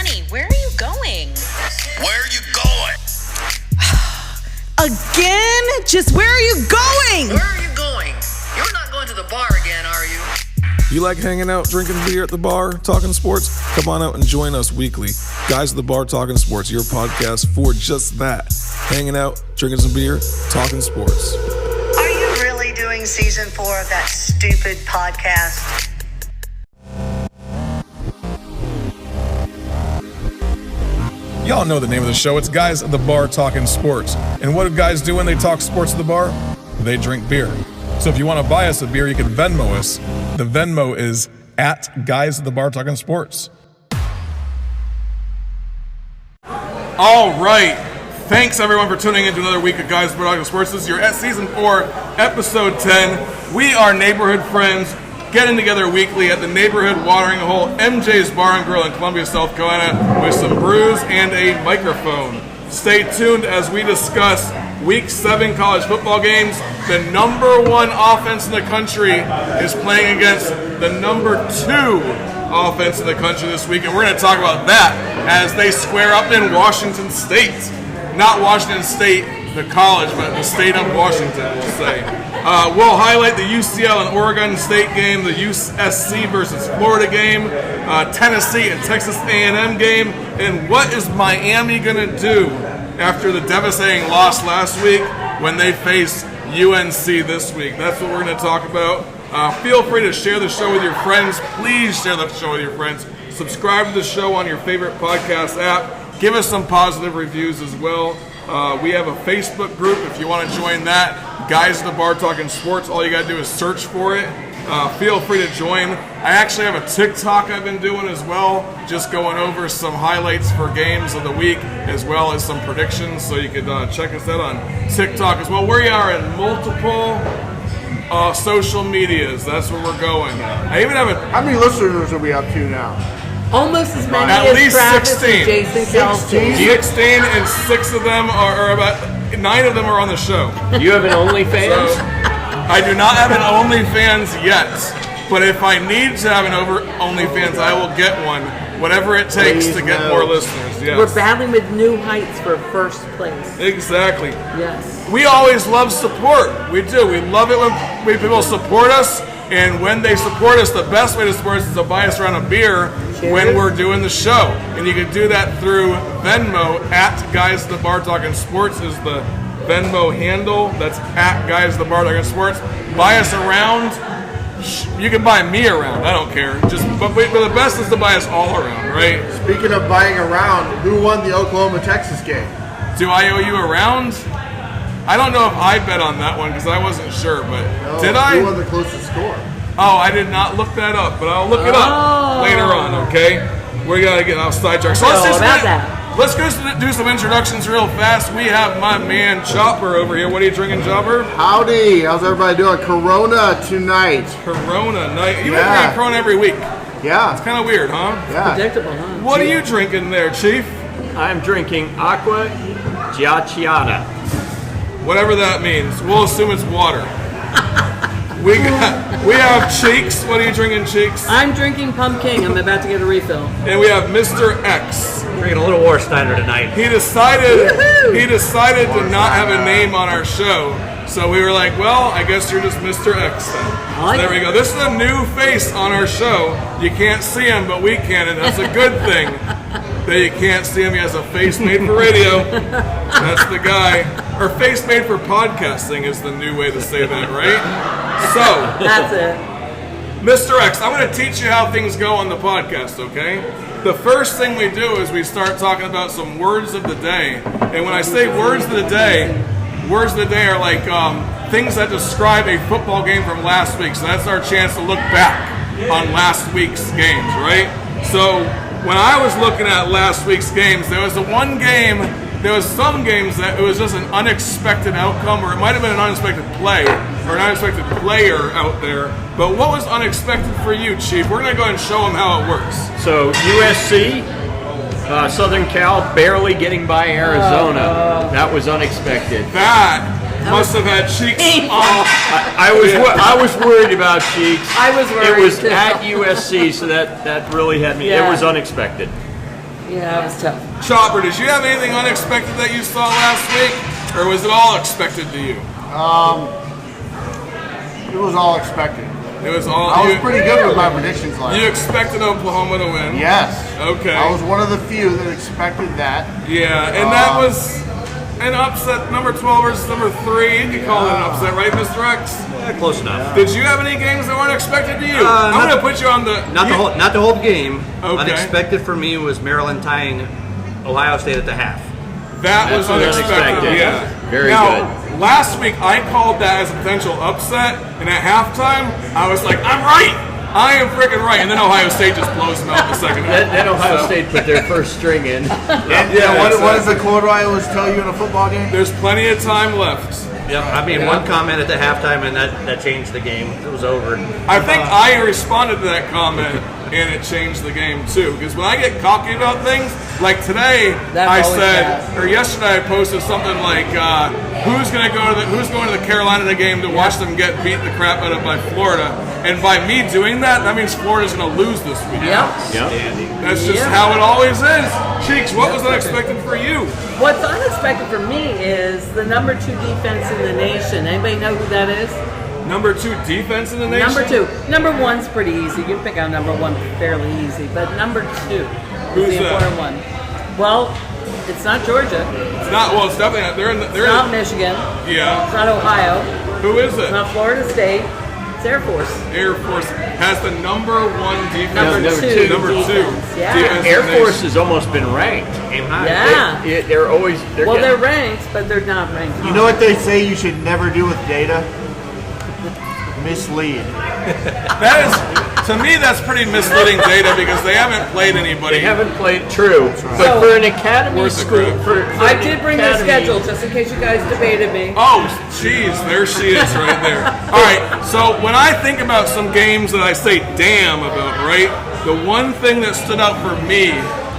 Honey, where are you going? Where are you going? Again? Just where are you going? Where are you going? You're not going to the bar again, are you? You like hanging out, drinking beer at the bar, talking sports? Come on out and join us weekly. Guys at the Bar Talking Sports, your podcast for just that. Hanging out, drinking some beer, talking sports. Are you really doing season 4 of that stupid podcast? Y'all know the name of the show. It's Guys at the Bar Talking Sports. And what do guys do when they talk sports at the bar? They drink beer. So if you want to buy us a beer, you can Venmo us. The Venmo is at Guys at the Bar Talking Sports. All right. Thanks, everyone, for tuning in to another week of Guys at the Bar Talking Sports. This is your Season 4, Episode 10. We are neighborhood friends getting together weekly at the neighborhood watering hole, MJ's Bar and Grill in Columbia, South Carolina, with some brews and a microphone. Stay tuned as we discuss Week 7 college football games. The number 1 offense in the country is playing against the number 2 offense in the country this week, and we're going to talk about that as they square up in Washington State. Not Washington State, the college, but the state of Washington, we'll say. We'll highlight the UCLA and Oregon State game, the USC versus Florida game, Tennessee and Texas A&M game, and what is Miami going to do after the devastating loss last week when they face UNC this week. That's what we're going to talk about. Feel free to share the show with your friends. Please share the show with your friends. Subscribe to the show on your favorite podcast app. Give us some positive reviews as well. We have a Facebook group if you want to join that. Guys at the Bar Talking Sports. All you got to do is search for it. Feel free to join. I actually have a TikTok I've been doing as well, just going over some highlights for games of the week as well as some predictions, so you can check us out on TikTok as well. We are in multiple social medias. That's where we're going. I even have How many listeners are we up to now? Almost as many at as least Travis 16. and Jason Kelsey. 16, and 6 of them are about 9 of them are on the show. You have an OnlyFans? So, I do not have an OnlyFans yet, but if I need to have an OnlyFans, I will get one. Whatever it takes to get more listeners. Yes. We're battling with new heights for first place. Exactly. Yes. We always love support. We do. We love it when people support us. And when they support us, the best way to support us is to buy us around a beer when we're doing the show. And you can do that through Venmo at Guys at the Bar Talking Sports is the Venmo handle. That's at Guys at the Bar Talking Sports. Buy us around. You can buy me around. I don't care. But the best is to buy us all around, right? Speaking of buying around, who won the Oklahoma-Texas game? Do I owe you a round? I don't know if I bet on that one because I wasn't sure, but did I? Who won the closest score? Oh, I did not look that up, but I'll look it up later on, okay? We got to get off sidetracked. So let's go do some introductions real fast. We have my man Chopper over here. What are you drinking, Chopper? Howdy. How's everybody doing? Corona tonight. Corona night. You drink Corona every week. Yeah. It's kind of weird, huh? Yeah. Predictable, huh? What are you drinking there, Chief? I'm drinking Aqua Giacchiata. Whatever that means. We'll assume it's water. We have Cheeks. What are you drinking, Cheeks? I'm drinking Pumpkin. I'm about to get a refill. And we have Mr. X. Drinking a little Warsteiner tonight. He decided to not have a name on our show. So we were like, well, I guess you're just Mr. X then. So there we go. This is a new face on our show. You can't see him, but we can, and that's a good thing. That you can't see him. He has a face made for radio. That's the guy. Or face made for podcasting is the new way to say that, right? So That's it. Mr. X, I'm going to teach you how things go on the podcast, okay? The first thing we do is we start talking about some words of the day. And when I say words of the day are like things that describe a football game from last week. So that's our chance to look back on last week's games, right? So when I was looking at last week's games, there was some games that it was just an unexpected outcome, or it might have been an unexpected play, or an unexpected player out there. But what was unexpected for you, Chief? We're going to go ahead and show them how it works. So USC, Southern Cal barely getting by Arizona. That was unexpected. That must have had Cheeks. I was worried about Cheeks. I was worried. It was too. at USC, so that really had me. Yeah. It was unexpected. Yeah, it was tough. Chopper, did you have anything unexpected that you saw last week? Or was it all expected to you? It was all expected. It was all. I was pretty good with my predictions last You week. expected Oklahoma to win? Yes. Okay. I was one of the few that expected that. Yeah, and that was an upset, number 12 versus number 3. You can call it an upset, right, Mr. X? Yeah, close enough. Did you have any games that weren't expected to you? I'm not- going to put you on the... Not the whole game. Okay. Unexpected for me was Maryland tying Ohio State at the half. That was unexpected, unexpected. yeah. Very now, good. Last week, I called that as a potential upset, and at halftime, I was like, I'm right! I am freaking right. And then Ohio State just blows them out the second half. Then Ohio State put their first string in. What does the quote I always tell you in a football game? There's plenty of time left. Yep. I mean, one comment at the halftime, and that changed the game. It was over. I think I responded to that comment, and it changed the game too. Because when I get cocky about things, like today, That's I always said, bad. or yesterday I posted something like, who's going to the Carolina game to watch them get beat the crap out of by Florida? And by me doing that, that means Florida's going to lose this week. Yep. That's just how it always is. Cheeks, what was unexpected for you? What's unexpected for me is the number 2 defense in the nation. Anybody know who that is? Number 2 defense in the nation? Number 2. Number 1's pretty easy. You can pick out number 1 fairly easy. But number 2 Who's is the that? important one. Well, it's not Georgia. It's not. Well, it's definitely not. It's not Michigan. Yeah. It's not Ohio. Who is It's it? not Florida State. It's Air Force. Air Force has the number 1 defense. Number two Number 2. defense, yeah. defense in Air the Force nation. has almost been ranked. Aim high. Yeah. They're always. Well, getting- they're ranked, but they're not ranked. You know what they say you should never do with data? Mislead. That is, to me, that's pretty misleading data because they haven't played anybody. They haven't played true, but So- for an academy Where's the school, group? I did bring the schedule just in case you guys debated me. Oh, jeez, there she is right there. All right, so when I think about some games that I say damn about, right, the one thing that stood out for me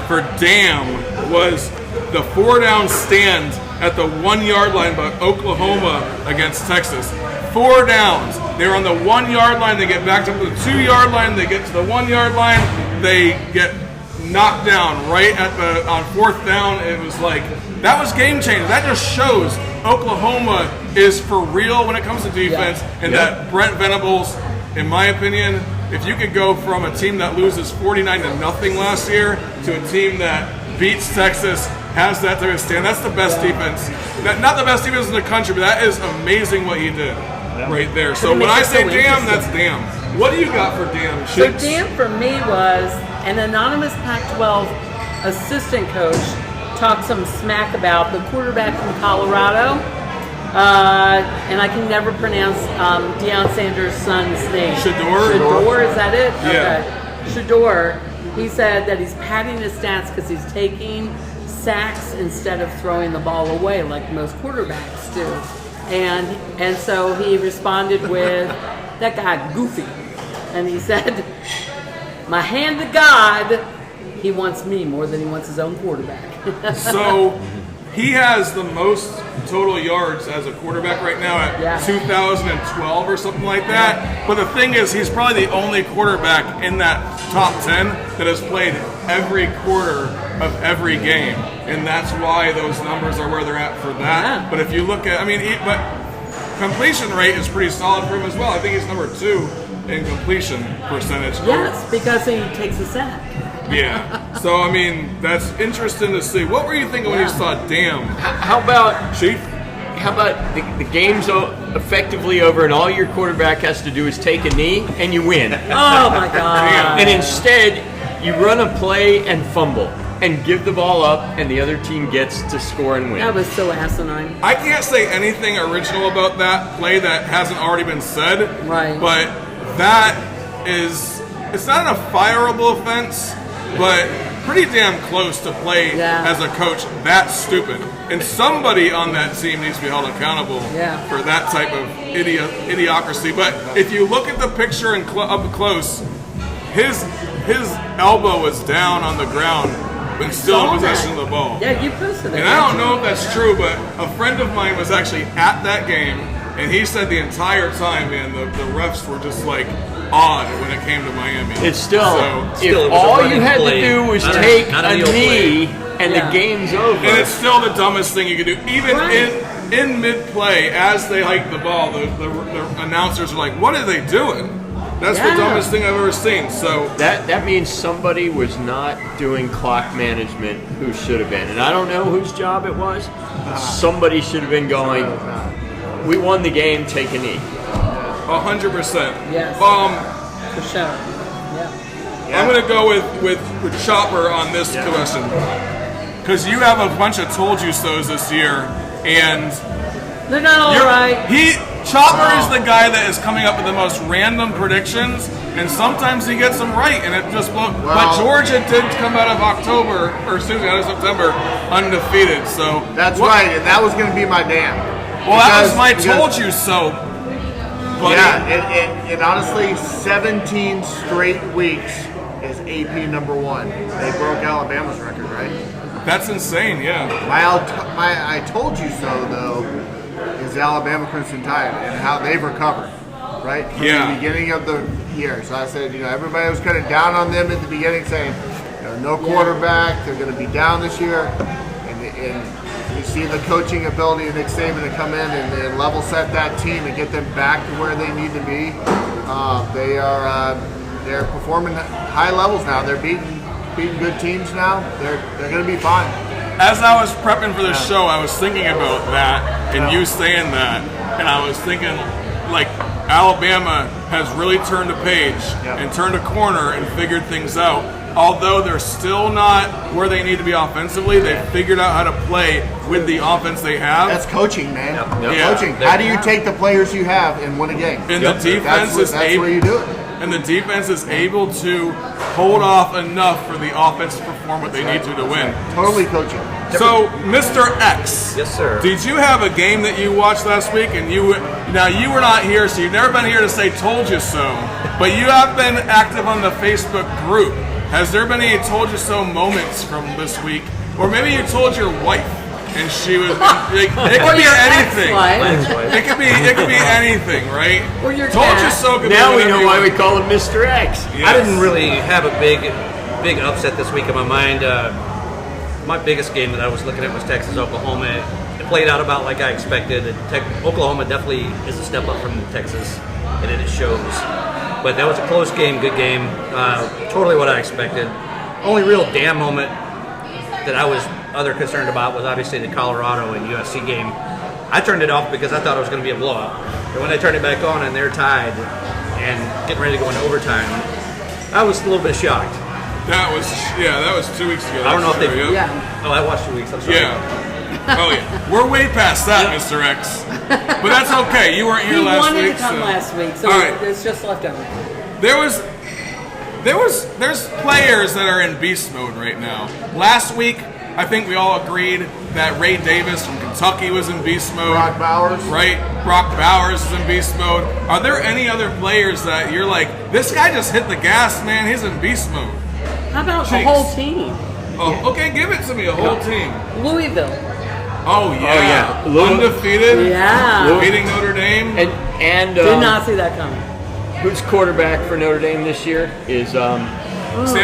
for damn was the 4-down stand at the 1-yard line by Oklahoma against Texas. 4 downs. They were on the 1-yard line. They get back up to the 2-yard line. They get to the 1-yard line. They get knocked down right on 4th down. It was like, that was game changing. That just shows Oklahoma is for real when it comes to defense, and that Brent Venables, in my opinion, if you could go from a team that loses 49-0 last year to a team that beats Texas, has that type of stand, that's the best defense. Not the best defense in the country, but that is amazing what he did right there. So it when makes I it say so damn, interesting. that's damn. What do you got for damn? So Chicks? damn for me was an anonymous Pac-12 assistant coach talked some smack about the quarterback from Colorado, and I can never pronounce Deion Sanders' son's name. Shador? Shador, is that it? Yeah. Okay. Shador. He said that he's padding his stats because he's taking sacks instead of throwing the ball away like most quarterbacks do. And so he responded with, that guy goofy. And he said, my hand to God, he wants me more than he wants his own quarterback. So he has the most total yards as a quarterback right now at 2012 or something like that. But the thing is, he's probably the only quarterback in that top 10 that has played every quarter of every game. And that's why those numbers are where they're at for that. Yeah. But if you look at, but completion rate is pretty solid for him as well. I think he's number 2 in completion percentage. Yes, because he takes a sack. Yeah. So, that's interesting to see. What were you thinking when you saw damn? How about Chief? How about the game's effectively over and all your quarterback has to do is take a knee and you win? Oh my God. And instead, you run a play and fumble and give the ball up and the other team gets to score and win. That was so asinine. I can't say anything original about that play that hasn't already been said. Right. But that is, it's not a fireable offense, but pretty damn close to play as a coach that stupid. And somebody on that team needs to be held accountable for that type of idiocracy. But if you look at the picture up close, his elbow was down on the ground, but still in possession of the ball. Yeah, you posted it. And I don't know if that's true, but a friend of mine was actually at that game, and he said the entire time, man, the refs were just like odd when it came to Miami. It's still, Still, it if was a all running you had play, to do was not take a a kneel knee and Yeah. the game's over. And it's still the dumbest thing you could do. Even Right. in mid-play, as they hike the ball, the announcers are like, what are they doing? That's the Yeah. dumbest thing I've ever seen. So That means somebody was not doing clock management who should have been. And I don't know whose job it was. Somebody should have been going, we won the game, take a knee. 100%. Yes. For sure. Yeah. I'm going to go with Chopper on this question. Because you have a bunch of told you so's this year, and They're not all right. Chopper is the guy that is coming up with the most random predictions, and sometimes he gets them right, and it just blows. But Georgia did come out of out of September undefeated. So That's right, and that was going to be my damn. Well, that was Because- my because- told you so. Buddy. Yeah, and honestly, 17 straight weeks is AP number 1. They broke Alabama's record, right? That's insane. Yeah. My I told you so though is Alabama Crimson Tide and how they've recovered, right? From Yeah. the beginning of the year. So I said, everybody was kind of down on them at the beginning, saying, no quarterback, they're going to be down this year, and you see the coaching ability of Nick Saban to come in and level set that team and get them back to where they need to be. They're performing at high levels now. They're beating good teams now. They're going to be fine. As I was prepping for the show, I was thinking about that and you saying that, and I was thinking, like, Alabama has really turned a page and turned a corner and figured things out. Although they're still not where they need to be offensively, they've figured out how to play with the offense they have. That's coaching, man. Yeah. Coaching. How do you take the players you have and win a game? And the defense that's where you do it. And the defense is able to hold off enough for the offense to perform what they need to win. Totally coaching. So, Mr. X. Yes, sir. Did you have a game that you watched last week? And you were not here, so you've never been here to say "told you so," but you have been active on the Facebook group. Has there been any "told you so" moments from this week, or maybe you told your wife and she was? It could be anything. It could be anything, right? Or your "Told you cat. so." Could Now be we know why we want. call him Mr. X. Yes. I didn't really have a big upset this week in my mind. My biggest game that I was looking at was Texas-Oklahoma. It played out about like I expected. Oklahoma definitely is a step up from Texas, and it shows. But that was a close game, good game. Totally what I expected. Only real damn moment that I was concerned about was obviously the Colorado and USC game. I turned it off because I thought it was going to be a blowout. And when they turned it back on and they're tied and getting ready to go into overtime, I was a little bit shocked. That was 2 weeks ago. I don't know if they. Yeah. Oh, I watched 2 weeks. I'm sorry. Yeah. Oh yeah. We're way past that, Mr. X. But that's okay. You weren't here He last wanted week. to come so. last week, so All right. it's just left over. There's players that are in beast mode right now. Last week, I think we all agreed that Ray Davis from Kentucky was in beast mode. Brock Bowers. Right? Brock Bowers is in beast mode. Are there any other players that you're like, this guy just hit the gas, man, he's in beast mode? How about the Jeez. whole team? Oh, okay, give it to me, a whole team. Louisville. Oh yeah. yeah. Undefeated. Yeah. Beating Notre Dame. And Did not see that coming. who's quarterback for Notre Dame this year is Sam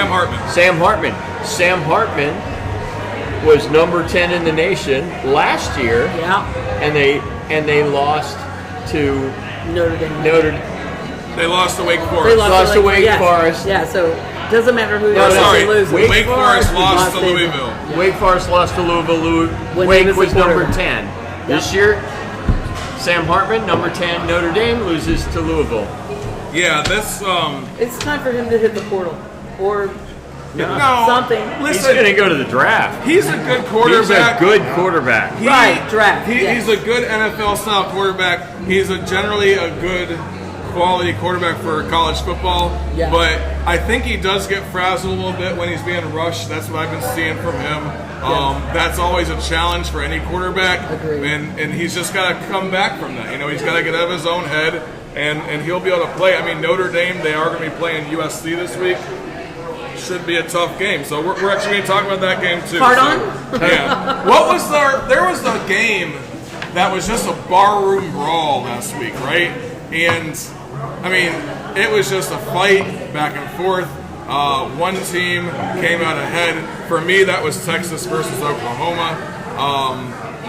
Hartman. Sam Hartman. Sam Hartman was number 10 in the nation last year, Yeah. and they lost to Notre Dame. They lost to Wake They Forest. Lost to Wake yeah. Forest. Yeah, so doesn't matter who Oh, you're sorry. losing. Wake Forest lost to Davis. Louisville. Wake Forest lost to Louisville. When Wake Davis was was number quarterback. 10. This year, Sam Hartman, number 10, Notre Dame, loses to Louisville. Yeah, this It's time for him to hit the portal. Or no. something. He's Listen, going to go to the draft. he's a good He's quarterback. a good quarterback. Right, draft, He's yes. a good NFL style quarterback. He's generally a good quality quarterback for college football. Yeah. But I think he does get frazzled a little bit when he's being rushed. That's what I've been seeing from him. That's always a challenge for any quarterback. Agreed. And he's just got to come back from that. He's got to get out of his own head, and he'll be able to play. I mean, Notre Dame, they are going to be playing USC this week. Should be a tough game. So we're actually going to talk about that game too. Hard So, on? Yeah. There was a game that was just a barroom brawl last week, right? And I mean, it was just a fight back and forth. One team came out ahead. For me, that was Texas versus Oklahoma.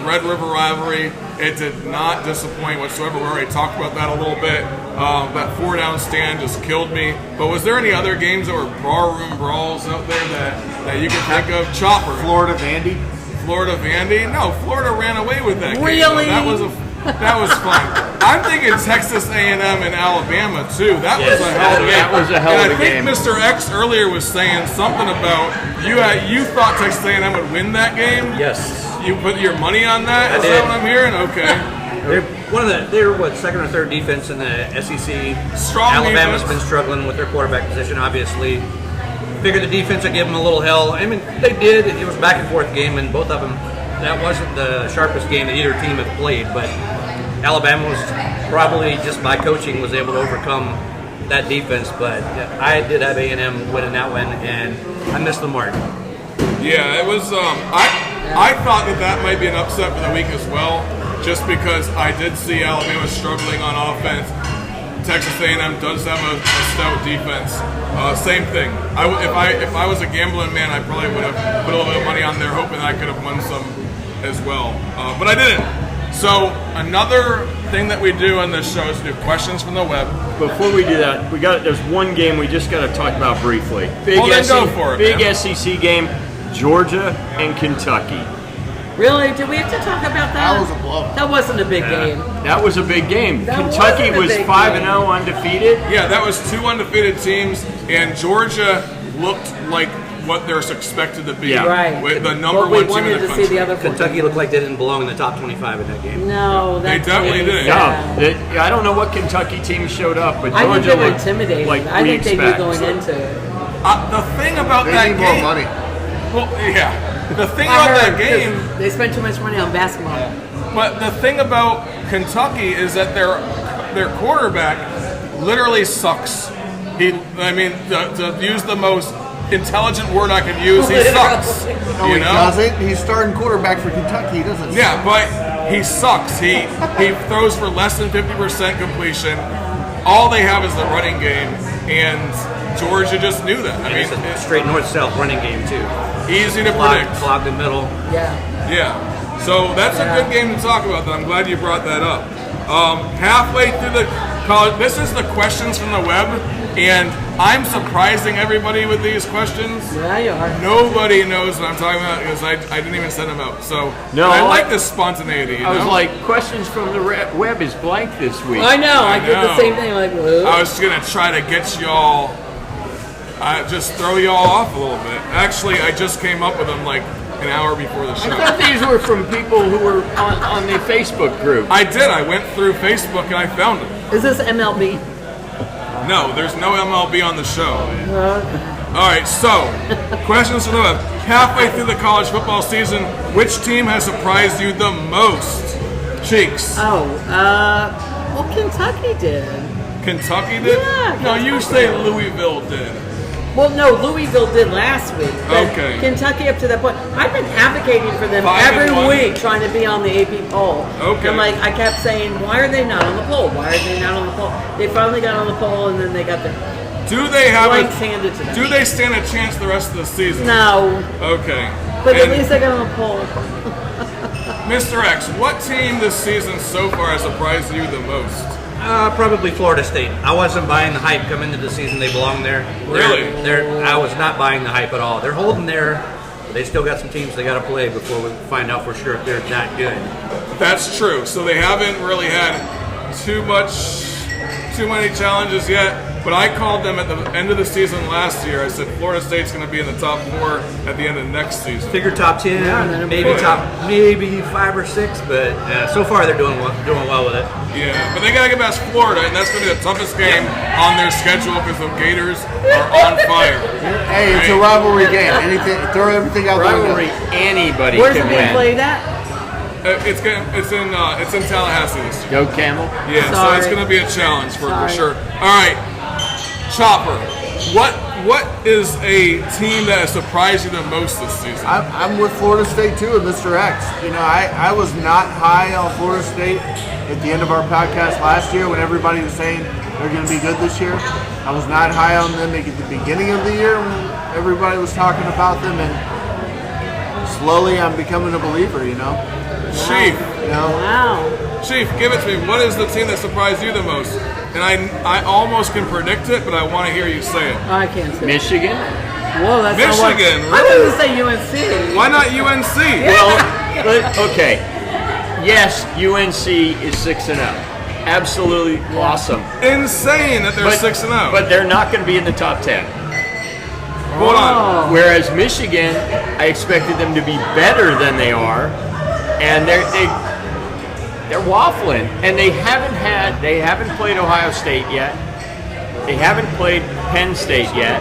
Red River rivalry. It did not disappoint whatsoever. We already talked about that a little bit. That 4-down stand just killed me. But was there any other games that were barroom brawls out there that you can think of? Chopper. Florida Vandy? Florida Vandy? No, Florida ran away with that game. Really? That was fun. I'm thinking Texas A&M and Alabama too. That was a hell of a game. That was a hell of a game. I think Mr. X earlier was saying something about you thought Texas A&M would win that game. Yes. You put your money on that? I Is did. that what I'm hearing? Okay. They're what, second or third defense in the SEC. Strong Alabama's defense. been struggling with their quarterback position, obviously. Figured the defense would give them a little hell. I mean, they did. It was a back and forth game, and both of them. That wasn't the sharpest game that either team had played, but Alabama was probably just by coaching was able to overcome that defense. But I did have A&M winning that one, and I missed the mark. Yeah, it was. I thought that might be an upset for the week as well, just because I did see Alabama struggling on offense. Texas A&M does have a stout defense. Same thing. If I was a gambling man, I probably would have put a little bit of money on there, hoping I could have won some as well. But I didn't. So another thing that we do on this show is do questions from the web. Before we do that, there's one game we just got to talk about briefly. Big Well, then go for it, Big man. SEC game, Georgia and Kentucky. Really? Did we have to talk about that? That was a blowout. That wasn't a big game. That was a big game. That Kentucky wasn't a was big 5-0 undefeated. Yeah, that was 2 undefeated teams, and Georgia looked like what they're expected to be. Yeah. Right. With the number But one we team wanted in the to country. see the other four Kentucky teams. looked like they didn't belong in the top 25 in that game. No, They that's definitely really didn't. sad. No, I don't know what Kentucky team showed up, but I think Georgia they were looked intimidated. like I we think they knew expect. going into it. The thing about They that need game. more money. Well, yeah. The thing I about that heard, game. 'cause they spent too much money on basketball. But the thing about Kentucky is that their quarterback literally sucks. To use the most intelligent word I could use, he sucks. No, he doesn't. He's starting quarterback for Kentucky. He doesn't. Yeah, but he sucks. He throws for less than 50% completion. All they have is the running game, and Georgia just knew that. I And mean, it's a straight north-south running game, too. easy to predict. Clogged the middle. Yeah. Yeah. So that's a good game to talk about. I'm glad you brought that up. Halfway through the college, this is the questions from the web, and I'm surprising everybody with these questions. Yeah, you are. Nobody knows what I'm talking about because I didn't even send them out. So No, I like this spontaneity. You I was know? like, questions from the web is blank this week. I know. I did the know. same thing. Like, whoa. I was gonna try to get y'all, just throw y'all off a little bit. Actually, I just came up with them like an hour before the I show. thought these were from people who were on the Facebook group. I did. I went through Facebook and I found them. Is this MLB? No, there's no MLB on the show. All right, so questions from the web. Halfway through the college football season, which team has surprised you the most? Cheeks. Oh, well, Kentucky did. Kentucky did? Yeah, No, you say Louisville did. Well, no, Louisville did last week. But Okay. Kentucky up to that point. I've been advocating for them 5-1. every week, trying to be on the AP poll. Okay. And I kept saying, why are they not on the poll? Why are they not on the poll? They finally got on the poll, and then they got their Do they have blanks handed to them. Do they stand a chance the rest of the season? No, Okay. but at And least they got on the poll. Mr. X, what team this season so far has surprised you the most? Probably Florida State. I wasn't buying the hype coming into the season. They belong there. Really? I was not buying the hype at all. They're holding there. They still got some teams they got to play before we find out for sure if they're that good. That's true. So they haven't really had too many challenges yet. But I called them at the end of the season last year. I said Florida State's going to be in the top 4 at the end of next season. Figure top 10, Yeah, and then maybe four. maybe 5 or 6, but so far they're doing well with it. Yeah, but they got to get past Florida, and that's going to be the toughest game on their schedule because the Gators are on fire. Hey, it's a rivalry game. Throw everything out the Rivalry, window. anybody Where's it can being win. played at? It's in Tallahassee this year. Go Camel. Yeah, so Sorry. it's going to be a challenge for Sorry. sure. All right, Chopper, what what is a team that has surprised you the most this season? I'm with Florida State too, and Mr. X. You know, I was not high on Florida State at the end of our podcast last year when everybody was saying they're going to be good this year. I was not high on them at the beginning of the year when everybody was talking about them, and slowly I'm becoming a believer, you know. Chief. You know? Wow. Chief, give it to me. What is the team that surprised you the most? And I almost can predict it, but I want to hear you say it. I can't say. Michigan? Whoa, that's Michigan, not what, I was going to say UNC. Why not UNC? Well, okay. Yes, UNC is 6-0. Absolutely awesome. Insane that they're 6-0. But they're not going to be in the top 10. Hold on. Whereas Michigan, I expected them to be better than they are, and they're waffling, and they haven't played Ohio State yet. They haven't played Penn State yet.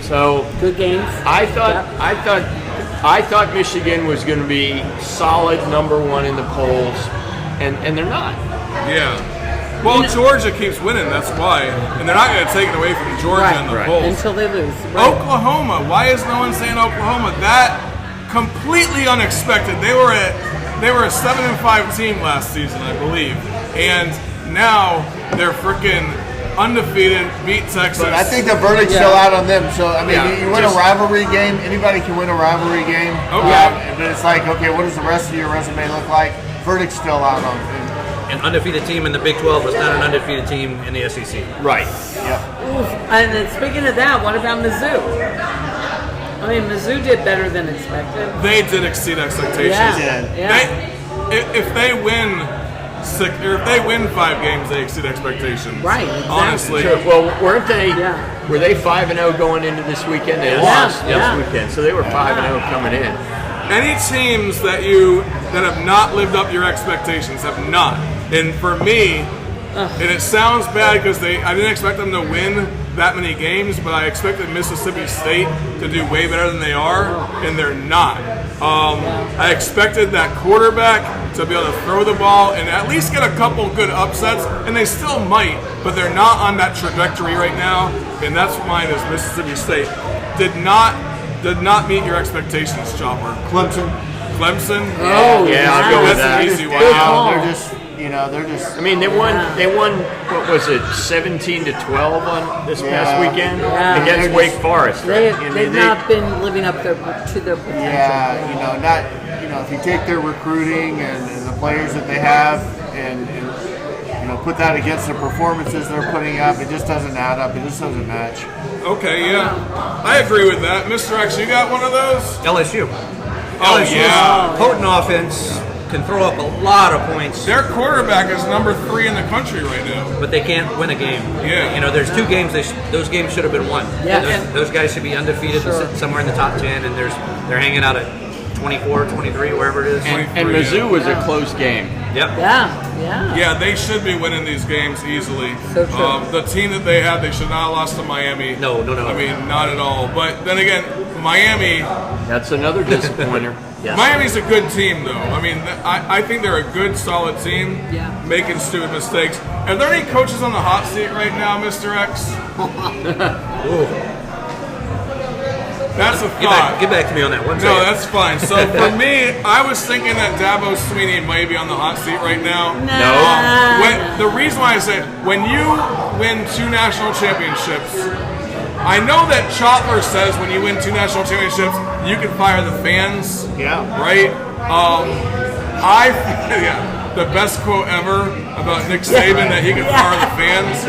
So good games. I thought Michigan was going to be solid number one in the polls, and they're not. Yeah. Well, Georgia keeps winning, that's why. And they're not going to take it away from Georgia in the polls. Until they lose. Right. Oklahoma. Why is no one saying Oklahoma? That completely unexpected. They were a 7-5 team last season, I believe. And now they're freaking undefeated, beat Texas. But I think the verdict's still out on them. So, I mean, you win a rivalry game. Anybody can win a rivalry game. Okay. But it's like, okay, what does the rest of your resume look like? Verdict's still out on them. An undefeated team in the Big 12 was not an undefeated team in the SEC. Right. Oof. And then speaking of that, what about Mizzou? I mean, Mizzou did better than expected. They did exceed expectations. If they win 5 games, they exceed expectations. Right. Exactly. Honestly. Sure. Well, weren't they? Yeah. Were they 5-0 going into this weekend? They lost this weekend, so they were 5-0 coming in. Any teams that have not lived up to your expectations have not. And for me, and it sounds bad because I didn't expect them to win that many games, but I expected Mississippi State to do way better than they are, and they're not. I expected that quarterback to be able to throw the ball and at least get a couple good upsets, and they still might, but they're not on that trajectory right now, and that's mine is Mississippi State. Did not meet your expectations, Chopper. Clemson. Oh, yeah, I'll go with that. That's an easy one. They're just. I mean, they won. What was it, 17-12 on this past weekend against Wake Forest? Right? They've not been living up to their potential. Yeah, if you take their recruiting and the players that they have and put that against the performances they're putting up, it just doesn't add up. It just doesn't match. Okay, yeah, I agree with that. Mr. X, you got one of those? LSU. Oh, LSU's yeah. potent offense can throw up a lot of points. Their quarterback is number 3 in the country right now. But they can't win a game. Yeah. There's 2 games. Those games should have been won. Yeah. Those guys should be undefeated and sit somewhere in the top 10, and they're hanging out at 24, 23, wherever it is. And Mizzou was a close game. Yep. Yeah, they should be winning these games easily. So true. The team that they had, they should not have lost to Miami. No. I mean, not at all. But then again, Miami. That's another disappointer. Yes. Miami's a good team, though. I mean, I think they're a good, solid team. Yeah. Making stupid mistakes. Are there any coaches on the hot seat right now, Mr. X? That's a thought. Get back to me on that one. No, that's fine. So for me, I was thinking that Dabo Swinney might be on the hot seat right now. No. The reason why I say when you win 2 national championships, I know that Chopper says when you win 2 national championships, you can fire the fans. Yeah. Right? The best quote ever about Nick Saban that he can fire the fans.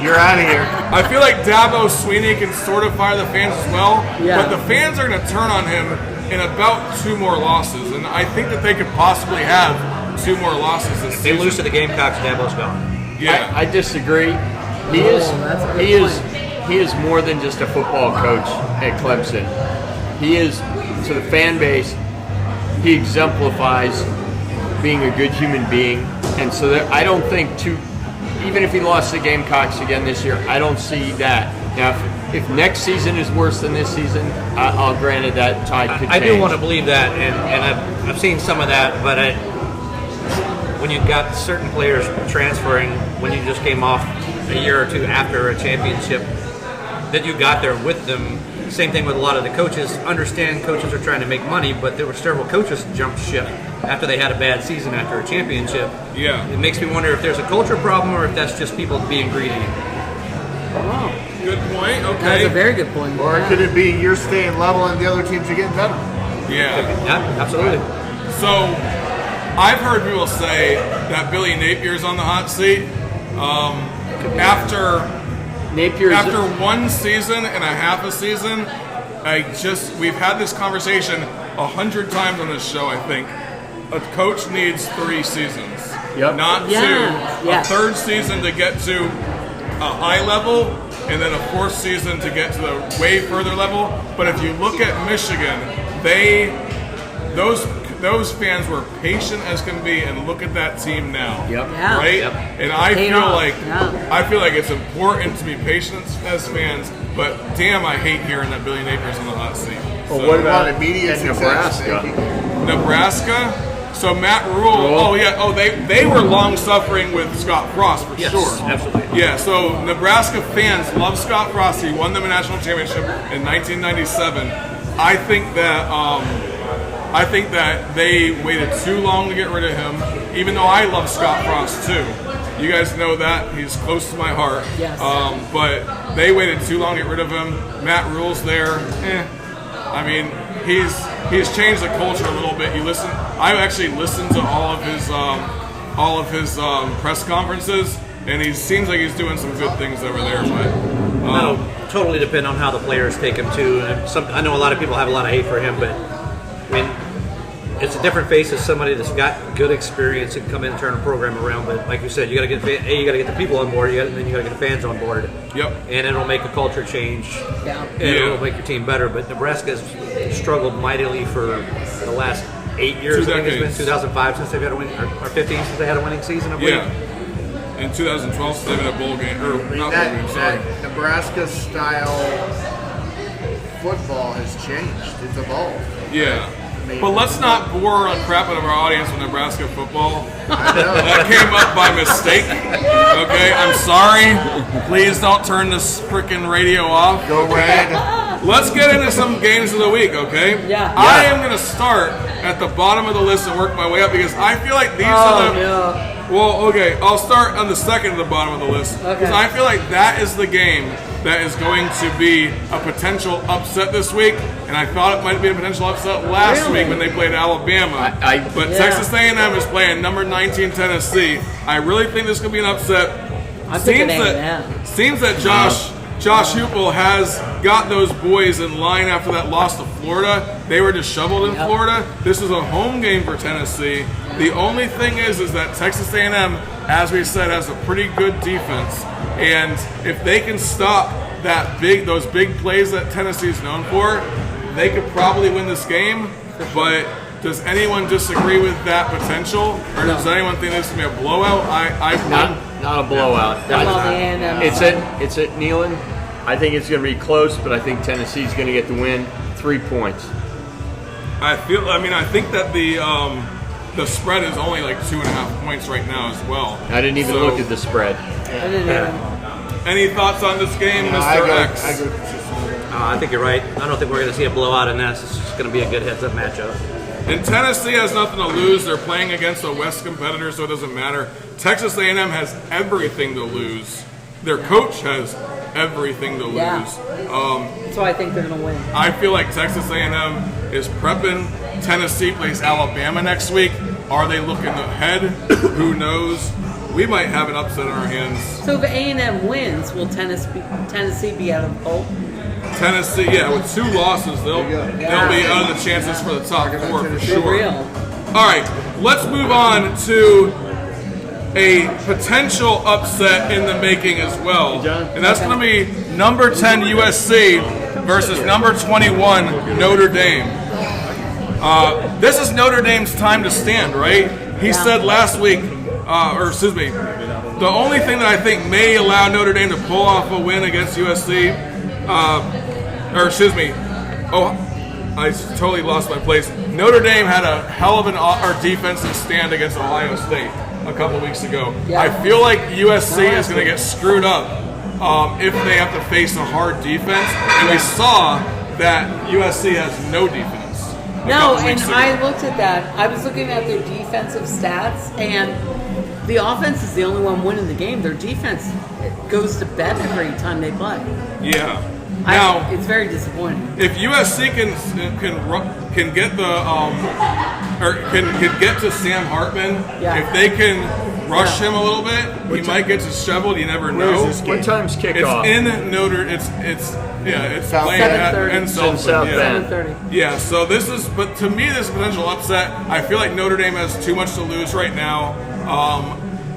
You're out of here. I feel like Dabo Swinney can sort of fire the fans as well, but the fans are going to turn on him in about 2 more losses, and I think that they could possibly have 2 more losses this season. They lose to the Gamecocks, Dabo's gone. Yeah, I disagree. He is more than just a football coach at Clemson. He is, to the fan base, he exemplifies being a good human being, and so I don't think even if he lost the Gamecocks again this year, I don't see that. Now, if next season is worse than this season, I'll grant it that tide could change. I do want to believe that, and I've seen some of that, but when you've got certain players transferring, when you just came off a year or 2 after a championship, that you got there with them. Same thing with a lot of the coaches. Understand coaches are trying to make money, but there were several coaches jumped ship after they had a bad season after a championship. Yeah. It makes me wonder if there's a culture problem or if that's just people being greedy. Good point. Okay. That's a very good point. Or could it be you're staying level and the other teams are getting better? Yeah. Yeah, absolutely. So, I've heard people say that Billy Napier's on the hot seat. After one season and a half a season, we've had this conversation 100 times on this show, I think. A coach needs 3 seasons, not 2. Yes. A third season to get to a high level, and then a 4th season to get to the way further level. But if you look at Michigan, those fans were patient as can be, and look at that team now. Yep. Yeah. Right? Yep. And I feel like it's important to be patient as fans, but damn, I hate hearing that Billy Napier's on the hot seat. Well, So- what about immediate at Nebraska? Nebraska? So Matt Rule, they were long suffering with Scott Frost for Yes, sure. absolutely. Yeah, so Nebraska fans love Scott Frost. He won them a national championship in 1997. I think that they waited too long to get rid of him, even though I love Scott Frost too. You guys know that. He's close to my heart. Yes. But they waited too long to get rid of him. Matt Rule's there. I mean, he's changed the culture a little bit. I actually listened to all of his press conferences, and he seems like he's doing some good things over there. But That'll totally depend on how the players take him too. And I know a lot of people have a lot of hate for him, but I mean, it's a different face as somebody that's got good experience and come in and turn a program around. But like you said, you got to get the people on board, and then you got to get the fans on board. Yep. And it'll make a culture change. Yeah. And it'll make your team better. But Nebraska's struggled mightily for the last 8 years. 2 I think it's decades. been 2005 since they've had a winning, or 15 since they had a winning season. I believe. yeah, in 2012 they had a bowl game, or not bowl game. Sorry. That Nebraska style football has changed. It's evolved. Yeah. But let's not bore on crap out of our audience with Nebraska football. I know. That came up by mistake. Okay, I'm sorry. Please don't turn this freaking radio off. Go Red. Let's get into some games of the week, okay? Yeah. I am going to start at the bottom of the list and work my way up because I feel like these are the... Well, okay, I'll start on the second at the bottom of the list. Because I feel like that is the game that is going to be a potential upset this week. And I thought it might be a potential upset last week when they played Alabama. But Texas A&M is playing number 19 Tennessee. I really think this could be an upset. Seems that Josh Heupel has got those boys in line after that loss to Florida. They were disheveled in Florida. This is a home game for Tennessee. The only thing is that Texas A&M, as we said, has a pretty good defense. And if they can stop those big plays that Tennessee is known for, they could probably win this game. But does anyone disagree with that potential? Or does anyone think this is going to be a blowout? Not a blowout. It's at Neyland. I think it's going to be close, but I think Tennessee's going to get the win. 3 points. I think that the spread is only like 2.5 points right now as well. I didn't even look at the spread. Any thoughts on this game, Mr. X? I think you're right. I don't think we're going to see a blowout in this. It's just going to be a good heads-up matchup. And Tennessee has nothing to lose. They're playing against a West competitor, so it doesn't matter. Texas A&M has everything to lose. Their coach has everything to lose. So I think they're going to win. I feel like Texas A&M is prepping. Tennessee plays Alabama next week. Are they looking ahead? Who knows? We might have an upset in our hands. So if A&M wins, will Tennessee be out of the poll? Tennessee, with 2 losses, they'll be out of the chances for the top 4 for sure. For real. All right, let's move on to a potential upset in the making as well. And that's going to be number 10 USC versus number 21 Notre Dame. This is Notre Dame's time to stand, right? He said last week, the only thing that I think may allow Notre Dame to pull off a win against USC, I totally lost my place. Notre Dame had a hell of an defensive stand against Ohio State a couple weeks ago. I feel like USC is going to get screwed up if they have to face a hard defense. And we saw that USC has no defense. No, and I looked at that. I was looking at their defensive stats, and the offense is the only one winning the game. Their defense goes to bed every time they play. Yeah. Now, it's very disappointing. If USC can get the or can get to Sam Hartman, if they can rush him a little bit, he might get disheveled. You never know. What time's kickoff? It's in Notre. It's playing at South 7:30. Yeah. So this is, but to me, this is a potential upset. I feel like Notre Dame has too much to lose right now.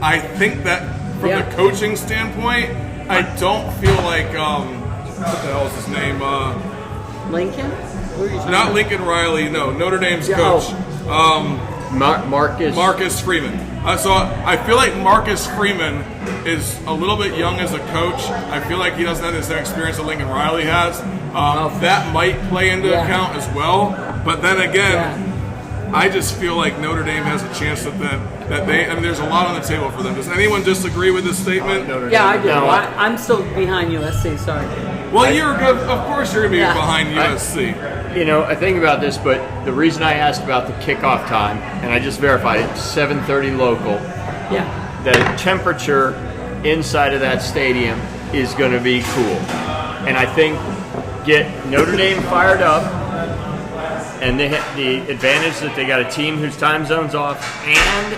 I think that from the coaching standpoint, I don't feel like what the hell is his name? Lincoln? Not Lincoln Riley. No, Notre Dame's coach. Marcus Freeman. So I feel like Marcus Freeman is a little bit young as a coach. I feel like he doesn't have the same experience that Lincoln Riley has. That might play into account as well. But then again, I just feel like Notre Dame has a chance that they. I mean, there's a lot on the table for them. Does anyone disagree with this statement? Yeah, I do. I'm still behind USC. Sorry. Well, you're good. Of course, you're going to be behind USC. I think about this, but the reason I asked about the kickoff time, and I just verified it, 7:30 local. Yeah. The temperature inside of that stadium is going to be cool, and I think get Notre Dame fired up, and they have the advantage that they got a team whose time zone's off and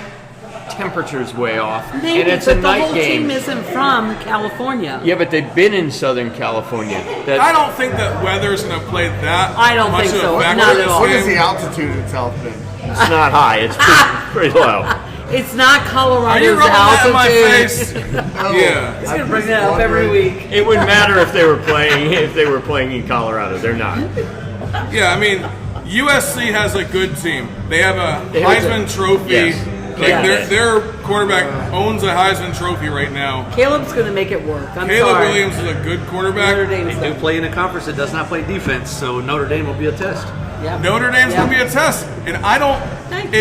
temperature's way off, Maybe, and it's but a night the whole game. team isn't from California. Yeah, but they've been in Southern California. I don't think that weather's going to play that I don't much think of so. a factor Not in at this all. What is game. the altitude in South Bend? It's not high. It's pretty low. It's not Are you Colorado's rubbing that in my altitude. face? Yeah. He's gonna bring that up every week. It wouldn't matter if they were playing in Colorado. They're not. Yeah, I mean, USC has a good team. They have a Heisman Trophy. Yes. Their quarterback owns a Heisman Trophy right now. Caleb's gonna make it work. I'm Caleb sorry. Williams is a good quarterback. Notre Dame's They do play in a conference that does not play defense, so Notre Dame will be a test. Yep. Notre Dame's Yep. going to be a test. And I don't... Thank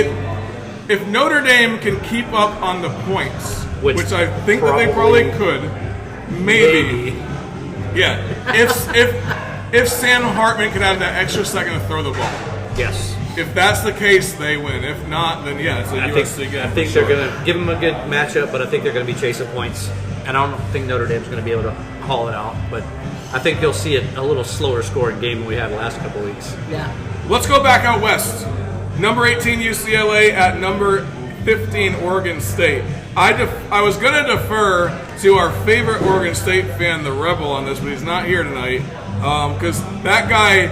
If Notre Dame can keep up on the points, Which I think that they probably could, maybe. Yeah. If Sam Hartman could have that extra second to throw the ball. Yes. If that's the case, they win. If not, then yeah, it's a USC game. I think they're going to give them a good matchup, but I think they're going to be chasing points. And I don't think Notre Dame's going to be able to haul it out. But I think you'll see a little slower scoring game than we had the last couple of weeks. Yeah. Let's go back out west. Number 18 UCLA at number 15 Oregon State. I was going to defer to our favorite Oregon State fan, the Rebel, on this, but he's not here tonight. Because that guy,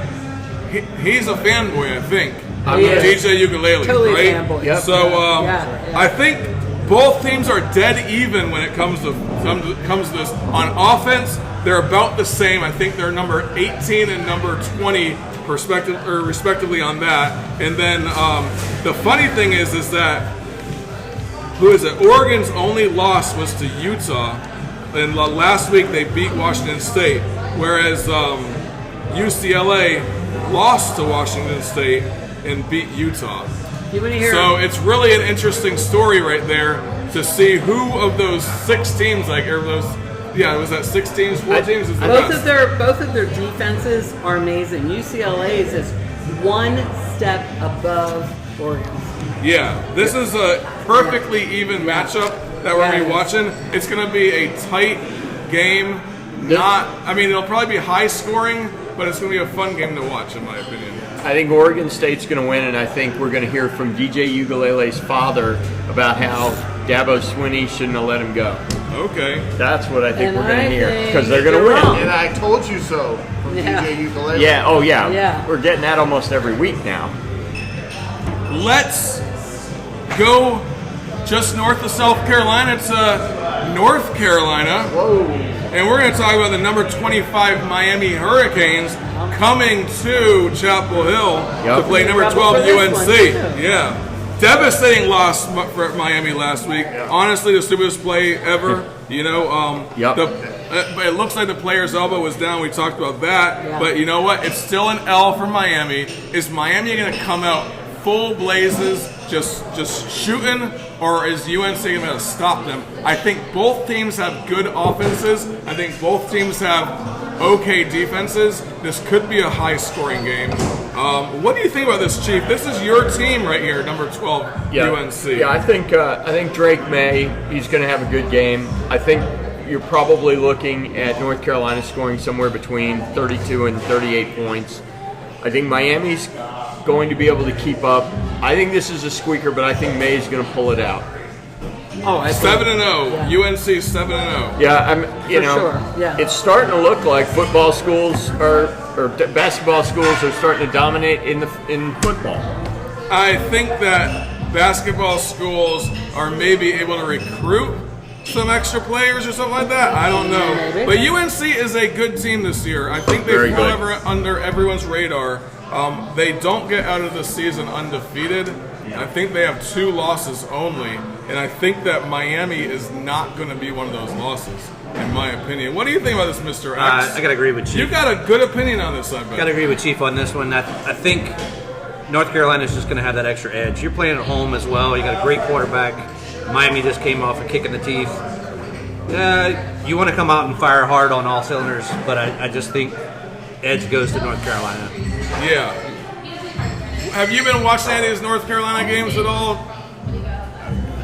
he's a fanboy, I think. DJ Ukulele, Totally right? fanboy. Yep. So Yeah. I think both teams are dead even when it comes to this. On offense, they're about the same. I think they're number 18 and number 20 respectively on that. And then the funny thing is that Oregon's only loss was to Utah, and last week they beat Washington State, whereas UCLA lost to Washington State and beat Utah. You want to hear? So it's really an interesting story right there to see who of those 6 teams, was that 6 teams, 4 teams is the both best. of their defenses are amazing. UCLA's is one step above Oregon. Yeah, this is a perfectly even matchup that we're going to be watching. It's going to be a tight game. It'll probably be high scoring, but it's going to be a fun game to watch, in my opinion. I think Oregon State's going to win, and I think we're going to hear from DJ Ukulele's father about how Dabo Swinney shouldn't have let him go. Okay. That's what I think And we're going I to hear, think because they're going to you're win. wrong. And I told you so from DJ Ukulele. Yeah, oh yeah. Yeah. We're getting that almost every week now. Let's go just north of South Carolina. It's North Carolina. Whoa. And we're going to talk about the number 25 Miami Hurricanes coming to Chapel Hill to play number 12 UNC. Yeah. Devastating loss for Miami last week. Honestly, the stupidest play ever. It looks like the player's elbow was down. We talked about that. Yeah. But you know what? It's still an L for Miami. Is Miami going to come out full blazes, just shooting, or is UNC going to stop them? I think both teams have good offenses. I think both teams have okay defenses. This could be a high-scoring game. What do you think about this, Chief? This is your team right here, number 12, UNC. Yeah, I think Drake May, he's going to have a good game. I think you're probably looking at North Carolina scoring somewhere between 32 and 38 points. I think Miami's going to be able to keep up. I think this is a squeaker, but I think May's going to pull it out. Oh, I 7-0. Yeah. UNC 7-0. Yeah, Sure, yeah. It's starting to look like football schools or basketball schools are starting to dominate in football. I think that basketball schools are maybe able to recruit some extra players or something like that. I don't know. Maybe. But UNC is a good team this year. I think they flew under everyone's radar. They don't get out of the season undefeated. I think they have 2 losses only. And I think that Miami is not going to be one of those losses, in my opinion. What do you think about this, Mr. X? I got to agree with Chief. You got a good opinion on this, I bet. Got to agree with Chief on this one. I think North Carolina is just going to have that extra edge. You're playing at home as well. You got a great quarterback. Miami just came off a kick in the teeth. You want to come out and fire hard on all cylinders, but I just think edge goes to North Carolina. Yeah. Have you been watching any of these North Carolina games at all?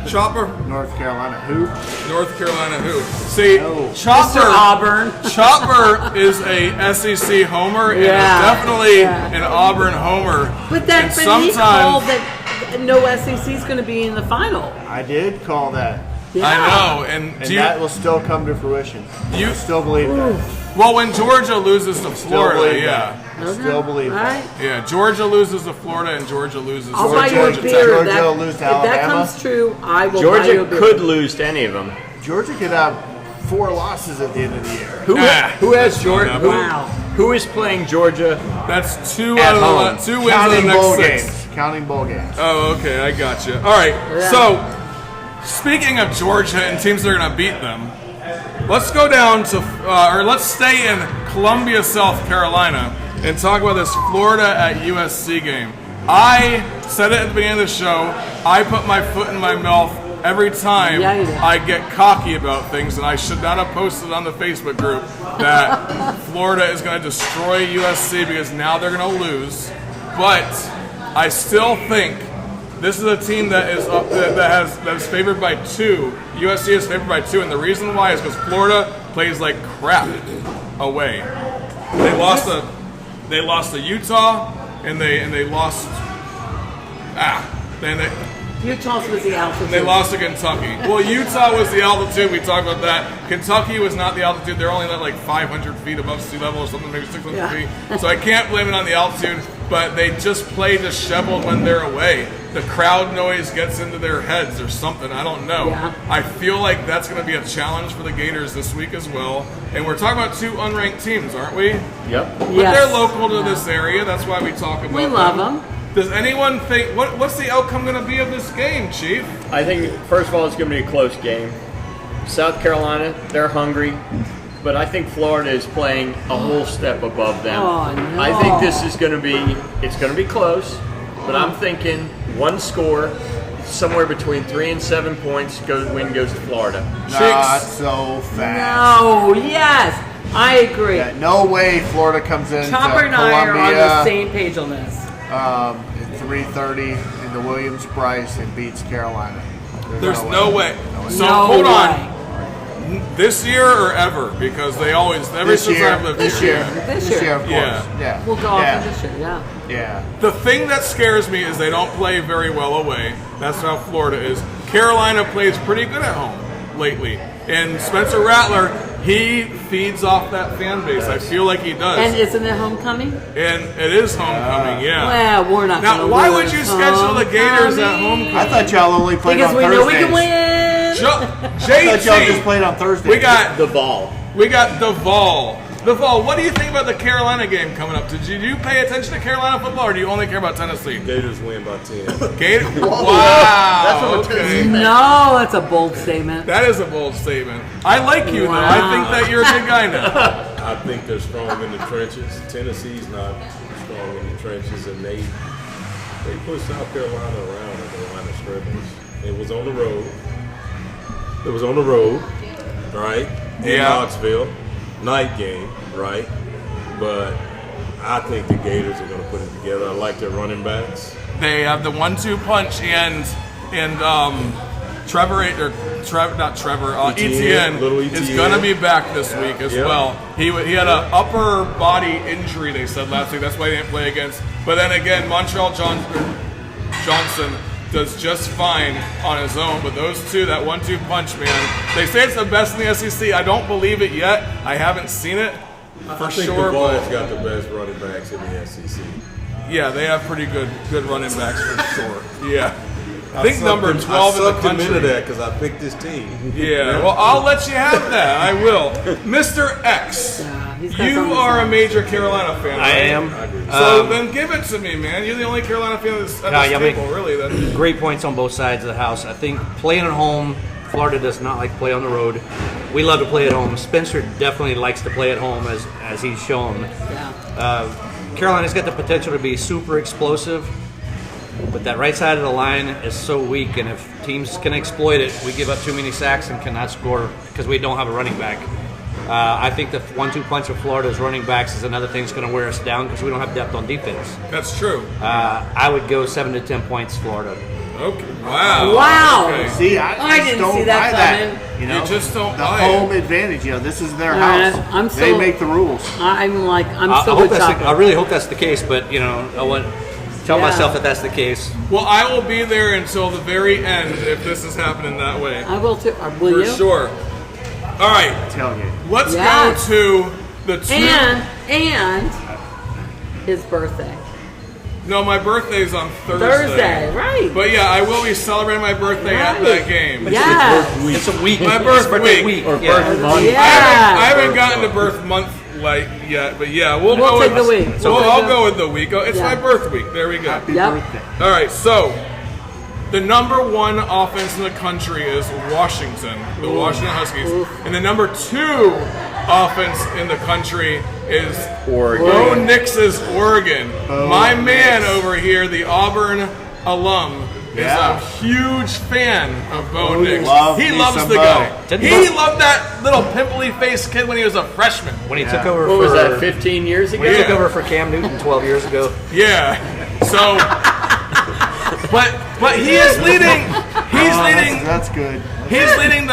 Chopper? North Carolina who? North Carolina who? See, No. Chopper, Mr. Auburn. Chopper is a SEC homer and definitely an Auburn homer. But And he called that no SEC is going to be in the final. I did call that. Yeah. I know, and that will still come to fruition. I still believe that. well, when Georgia loses to Florida, Still believe that. Right. yeah, Georgia loses to Florida, and Georgia loses I'll to buy you a Georgia beer. Tech. Georgia That, will lose to if that Alabama. comes true, I will buy you a Georgia beer. could lose to any of them. Georgia could have 4 losses at the end of the year. Who has Georgia? Wow. Who is playing Georgia? That's 2 At out home. of the 2 wins of the Counting next bowl 6. games. Counting bowl games. Oh, okay, I got you. All right, so speaking of Georgia and teams that are going to beat them, let's go down to, or let's stay in Columbia, South Carolina, and talk about this Florida at USC game. I said it at the beginning of the show. I put my foot in my mouth every time Yeah, you did. I get cocky about things, and I should not have posted on the Facebook group that Florida is going to destroy USC because now they're going to lose. But I still think this is a team that is favored by 2. USC is favored by 2, and the reason why is because Florida plays like crap away. They lost to Utah, and they lost. Utah's was the altitude. They lost to Kentucky. Well, Utah was the altitude. We talked about that. Kentucky was not the altitude. They're only like 500 feet above sea level or something, maybe 600 feet. So I can't blame it on the altitude, but they just play disheveled when they're away. The crowd noise gets into their heads or something. I don't know. Yeah. I feel like that's going to be a challenge for the Gators this week as well. And we're talking about 2 unranked teams, aren't we? Yep. But Yes. they're local to this area. That's why we talk about We love them. Does anyone think, what's the outcome going to be of this game, Chief? I think, first of all, it's going to be a close game. South Carolina, they're hungry, but I think Florida is playing a whole step above them. Oh, no. I think this is going to be close, but I'm thinking one score, somewhere between 3 and 7 points, win goes to Florida. Not so fast. No, yes, I agree. Yeah, no way Florida comes in Chopper and I are on the same page on this. at 3:30 in the Williams-Brice and beats Carolina. There's no way. So No hold way. on. This year or ever? Because they always, ever This since year. I've lived This here. year. This year, of course. Yeah. Yeah. We'll go off yeah. in this year, yeah. Yeah. The thing that scares me is they don't play very well away. That's how Florida is. Carolina plays pretty good at home lately. And Spencer Rattler, he feeds off that fan base. I feel like he does. And isn't it homecoming? And it is homecoming, yeah. Well, we're not Now, gonna why lose would you schedule the Gators at homecoming. homecoming? I thought y'all only played Because on we Thursdays. know we can win. I thought y'all just JT, played on Thursdays. we got Duval. Duval. Duval, what do you think about the Carolina game coming up? Did you pay attention to Carolina football, or do you only care about Tennessee? Gators win by 10. Gators? Wow. Okay. No, that's a bold statement. That is a bold statement. I like you, though. I think that you're a good guy now. I think they're strong in the trenches. Tennessee's not strong in the trenches, and They pushed South Carolina around at the line of scrimmage. It was on the road. Right? In Knoxville. Night game, right? But I think the Gators are going to put it together. I like their running backs. They have the 1-2 punch and Etienne is going to be back this week as well. He had an upper body injury, they said last week. That's why he didn't play against. But then again, Montreal Johnson does just fine on his own. But those two, that 1-2 punch, man, they say it's the best in the SEC. I don't believe it yet. I haven't seen it for I think sure. the Vols got the best running backs in the SEC. Yeah, they have pretty good running backs for sure. Yeah. I think number 12 in the country. I sucked that because I picked this team. Yeah, well, I'll let you have that. I will. Mr. X, you are a major Carolina fan, right? I am. So then give it to me, man. You're the only Carolina fan at this table, really. Then. Great points on both sides of the house. I think playing at home, Florida does not like to play on the road. We love to play at home. Spencer definitely likes to play at home, as he's shown. Yeah. Carolina's got the potential to be super explosive, but that right side of the line is so weak, and if teams can exploit it, we give up too many sacks and cannot score because we don't have a running back. I think the 1-2 punch of Florida's running backs is another thing that's going to wear us down because we don't have depth on defense. That's true. I would go 7 to 10 points, Florida. Okay. Wow. Wow. Okay. See, I just didn't don't see that buy that. coming. You know, You just don't the buy home it. advantage. You know, this is their Yeah, house. I'm They so- make the rules. I'm I still hope with that's Chopper. I really hope that's the case, but I want to tell myself that that's the case. Well, I will be there until the very end if this is happening that way. I will too. Will For you? sure. All right. Tailgate. Let's Yes. go to the two. And his birthday. No, my birthday's on Thursday. Thursday, right. But yeah, I will be celebrating my birthday at Right. that game. Yes. It's a week. My It's birthday week. Or Yeah. birth month. Yeah. I haven't gotten to birth month yet, but yeah, we'll go take with the week. I'll go with the week. It's Yeah. my birth week. There we go. Happy Yep. birthday. All right, so the number 1 offense in the country is Washington, the Washington Huskies, and the number 2 offense in the country is Oregon. Bo Nix's Oregon. My man Nix. over here, the Auburn alum, is Yeah. a huge fan of Bo Nix. Love He me loves some the Bo. guy. Didn't He Bo- loved that little pimply-faced kid when he was a freshman. When he took over What was for that, 15 years ago? when he took Yeah. over for Cam Newton 12 years ago. Yeah. So, but he is leading. He's leading. That's good. He's leading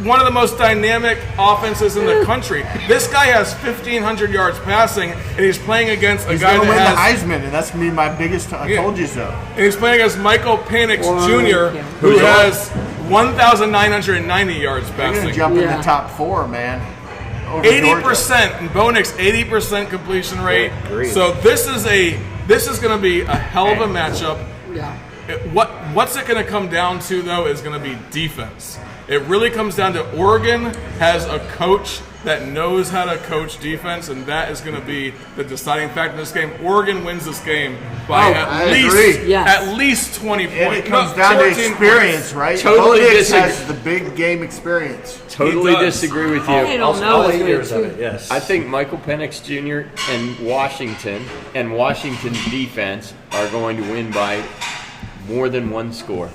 one of the most dynamic offenses in the country. This guy has 1,500 yards passing, and he's playing against a He's guy going to win that the has. Heisman, and that's going to be my biggest. I told you so. And he's playing against Michael Penix Jr., yeah. who has 1,990 yards They're going to passing. jump in Yeah. the top 4, man. Over 80%, and Bo Nix 80% completion rate. So this is going to be a hell of a matchup. Yeah. What's it going to come down to, though, is going to be defense. It really comes down to Oregon has a coach that knows how to coach defense, and that is going to be the deciding factor in this game. Oregon wins this game by I agree. Yes. at least 20 points. And it comes down to 14 experience, points. right? Totally Bo Nix disagree. has the big game experience. Totally He does. disagree with you. I don't know. All It's 8 gonna be years of too- it, yes. I think Michael Penix Jr. and Washington's defense are going to win by more than 1 score.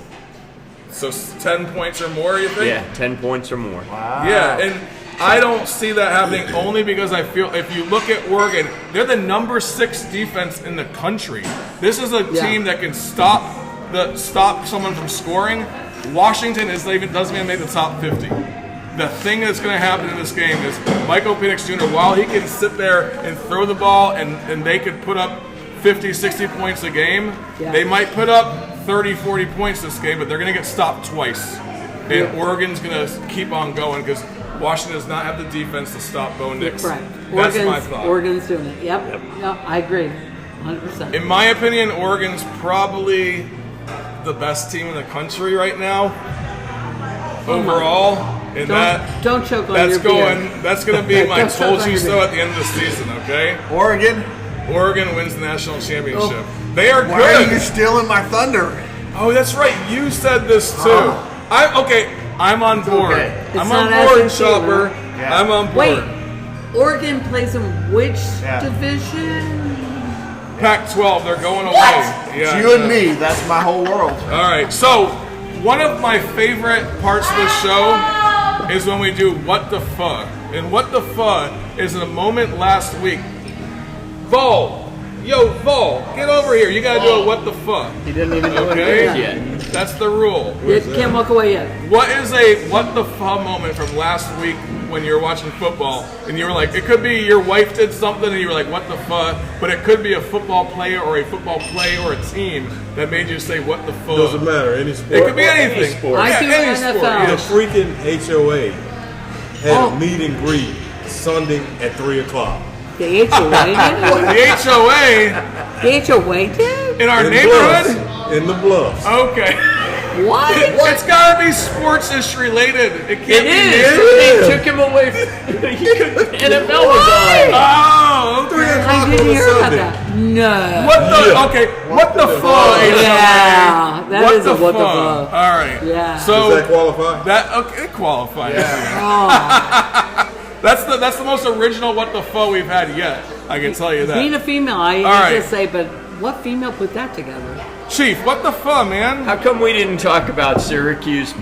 So 10 points or more, you think? Yeah, 10 points or more. Yeah, and I don't see that happening only because I feel if you look at Oregon, they're the number 6 defense in the country. This is a team that can stop someone from scoring. Washington doesn't even make the top 50. The thing that's going to happen in this game is Michael Penix Jr., while he can sit there and throw the ball and they could put up 50, 60 points a game, they might put up 30, 40 points this game, but they're going to get stopped twice. And Oregon's going to keep on going because Washington does not have the defense to stop Bo Nix. Correct. That's my thought. Oregon's doing it. Yep. No, I agree. 100%. In my opinion, Oregon's probably the best team in the country right now. Overall. And Don't choke on that's your beer. That's going to be my Don't choke told on you your so beer. at the end of the season, okay? Oregon, Oregon wins the national championship. They are why are you good. stealing my thunder? Oh, that's right. You said this too. I'm on board. okay. I'm It's on not board, SEC, Chopper. right? Yeah. I'm on board. Wait, Oregon plays in which Yeah. division? Pac-12, they're going away. What? Yeah, It's you and me. That's my whole world. All right. So, one of my favorite parts of the show is when we do What the Fuck. And What the Fuck is in a moment last week. Vol, get over here. You gotta do a What the Fuck. He didn't even know what it is yet. That's the rule. You can't walk away yet. What is a What the Fuck moment from last week when you were watching football and you were like, it could be your wife did something and you were like, what the fuck? But it could be a football player or a football play or a team that made you say, what the fuck? Doesn't matter. Any sport. It could be anything. Any sport. I do any NFL. sport. The freaking HOA had a meet and greet Sunday at 3 o'clock. The HOA The HOA did? The HOA did? in our In neighborhood? Bluffs. In the Bluffs. Okay. What? It's gotta be sports-ish related. It can't It be is. new. They took him away. NFL was on. Oh, 3 okay. o'clock I on didn't a hear about Sunday. that. No. What the? Okay. What the fuck? Yeah, that What is the a what the fuck? fuck. All right. Yeah. So Does that qualify? that okay, it qualifies. Oh. That's the most original what the fuck we've had yet. I can tell you that. Being a female, I hate right. to say, but what female put that together? Chief, what the fuck, man? How come we didn't talk about Syracuse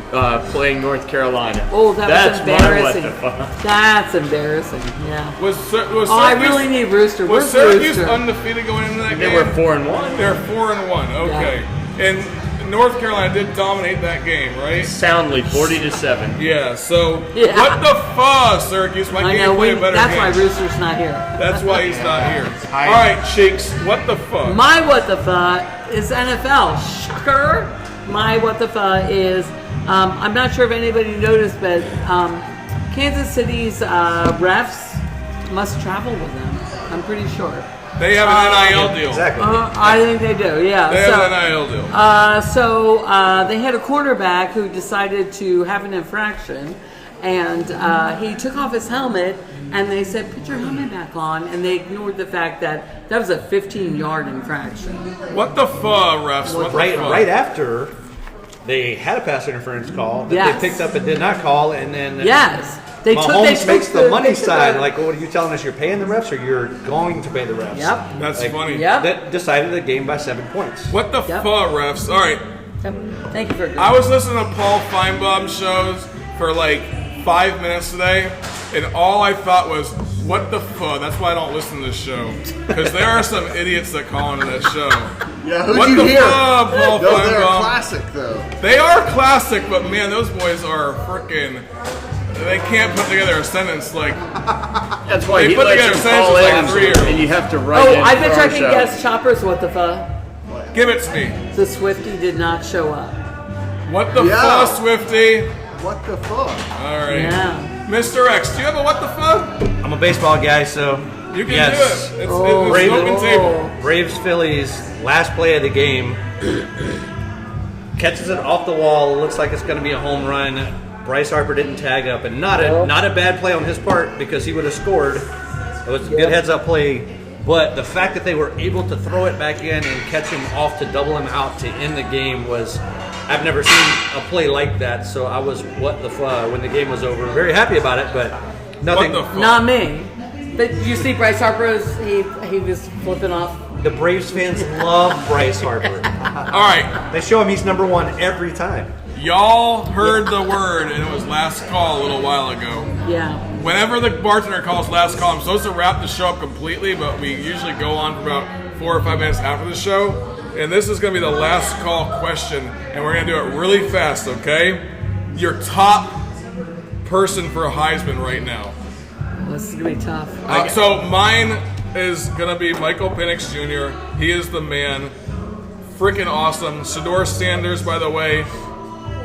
playing North Carolina? Oh, that That's was embarrassing. My what the fuck. That's embarrassing. Yeah. Was Syracuse? I really need Rooster. Was Where's Syracuse Rooster? undefeated going into that They game? were 4-1. They're 4-1. Okay. And North Carolina did dominate that game, right? Soundly, 40-7. Yeah. So Yeah. what the fuck, Syracuse? Why I can't know. you play a better That's game? why Rooster's not here. That's why he's not here. All right, Cheeks. What the fuck? My what the fuck is NFL. Shocker. My what the fuck is, I'm not sure if anybody noticed, but Kansas City's refs must travel with them. I'm pretty sure. They have an NIL deal. Exactly. I think they do, yeah. They have an NIL deal. So they had a quarterback who decided to have an infraction, and he took off his helmet, and they said, put your helmet back on, and they ignored the fact that that was a 15-yard infraction. What the fuck, refs? What the fuck? Right after they had a pass interference call that Yes. they picked up and did not call, and then Yes. They Mahomes took makes the money they took sign. the- Like, what are you telling us? You're paying the refs, or you're going to pay the refs? Yep. That's Like, funny. Yep. That decided the game by 7 points. What the Yep. fuck, refs? All right. Yep. Thank you for I was listening to Paul Feinbaum shows for like 5 minutes today, and all I thought was, what the fuck? That's why I don't listen to this show. Because there are some idiots that call into that show. Yeah, who'd What you the hear? fuck, Paul No, they're Feinbaum? classic though. They are classic, but man, those boys are freaking. They can't put together a sentence like. That's why They he put lets together you sentences call like in, a 3-year-old. and you have to write Oh, in I bet for I our can show. guess Chopper's what the fuck. Give it to me. The Swiftie did not show up. What the Yeah. fuck, Swifty? What the fuck? All right. Yeah. Mr. X, do you have a what the fuck? I'm a baseball guy, so You can yes. do it. It's Brave- open table. Braves Phillies last play of the game catches it off the wall. Looks like it's going to be a home run. Bryce Harper didn't tag up, and not a bad play on his part because he would have scored. It was a good heads up play, but the fact that they were able to throw it back in and catch him off to double him out to end the game was. I've never seen a play like that, so I was what the fuck when the game was over. Very happy about it, but nothing. What the fuck? Not me. But you see Bryce Harper, he was flipping off. The Braves fans love Bryce Harper. All right. They show him he's number one every time. Y'all heard the word, and it was last call a little while ago. Yeah. Whenever the bartender calls last call, I'm supposed to wrap the show up completely, but we usually go on for about 4 or 5 minutes after the show. And this is going to be the last call question, and we're going to do it really fast, okay? Your top person for a Heisman right now. This is going to be tough. So mine is going to be Michael Penix Jr. He is the man. Freaking awesome. Shedeur Sanders, by the way,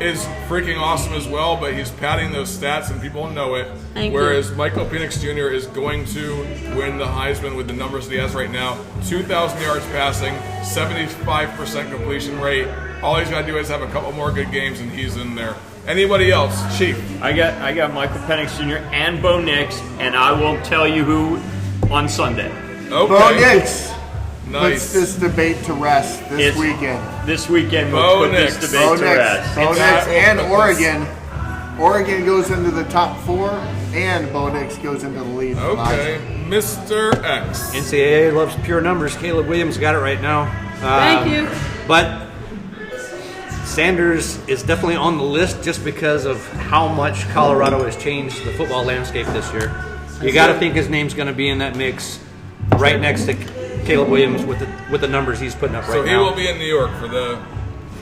is freaking awesome as well, but he's padding those stats and people know it. Thank Whereas you. Michael Penix Jr. is going to win the Heisman with the numbers that he has right now. 2,000 yards passing, 75% completion rate. All he's got to do is have a couple more good games and he's in there. Anybody else? Chief. I got Michael Penix Jr. and Bo Nix, and I will tell you who on Sunday. Okay. Bo Nix Nice. puts this debate to rest this It's- weekend. This weekend Bo we'll put Nix. this Bo debate to Nix, rest. Bo It's Nix, not- and Oregon. Oregon goes into the top 4, and Bo Nix goes into the lead. for Okay. Mr. X. NCAA loves pure numbers. Caleb Williams got it right now. Thank you. But Sanders is definitely on the list just because of how much Colorado has changed the football landscape this year. You got to think his name's going to be in that mix, right next to Caleb Williams with the numbers he's putting up right now. So he will be in New York for the.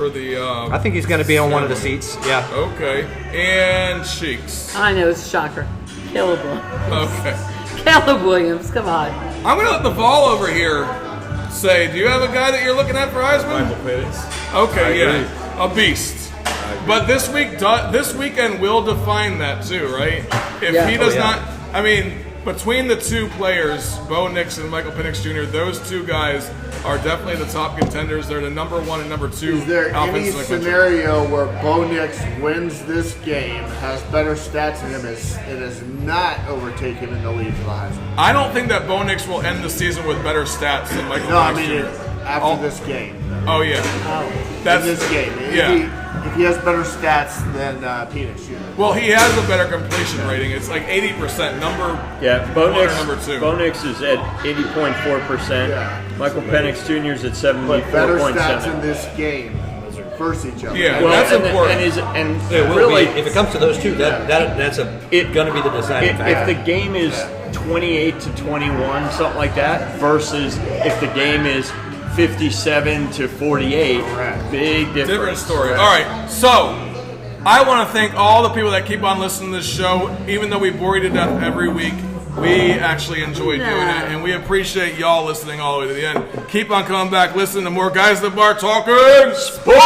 I think he's going to be on one of the seats. Yeah. Okay. And Cheeks. I know, it's a shocker. Caleb Williams. Okay. Caleb Williams, come on. I'm going to let the ball over here say, do you have a guy that you're looking at for Heisman? Michael Penix. Okay, yeah. A beast. But this weekend will define that too, right? If he does not, I mean, between the two players, Bo Nix and Michael Penix Jr., those two guys are definitely the top contenders. They're the number 1 and number 2 Is there any offensive scenario where Bo Nix wins this game, has better stats than him, and has not overtaken in the lead for the Heisman? I don't think that Bo Nix will end the season with better stats than Michael No, I Penix mean Jr. after this game. Oh, yeah. That's this game. Yeah. If he has better stats than Penix Jr. Well, he has a better completion rating. It's like 80%. Bo one or number 2. Bo Nix is at 80.4%. Yeah. Michael Penix Jr. is at But better stats in 74.7%. this game versus each other. Yeah, Well, that's and important. It will really, be. If it comes to those two, that's going to be the deciding factor. if the game is 28-21, something like that, versus if the game is 57-48, big difference. Different story. All right, so I want to thank all the people that keep on listening to this show. Even though we bore you to death every week, we actually enjoy doing it, and we appreciate y'all listening all the way to the end. Keep on coming back, listening to more Guys at the Bar talking sports.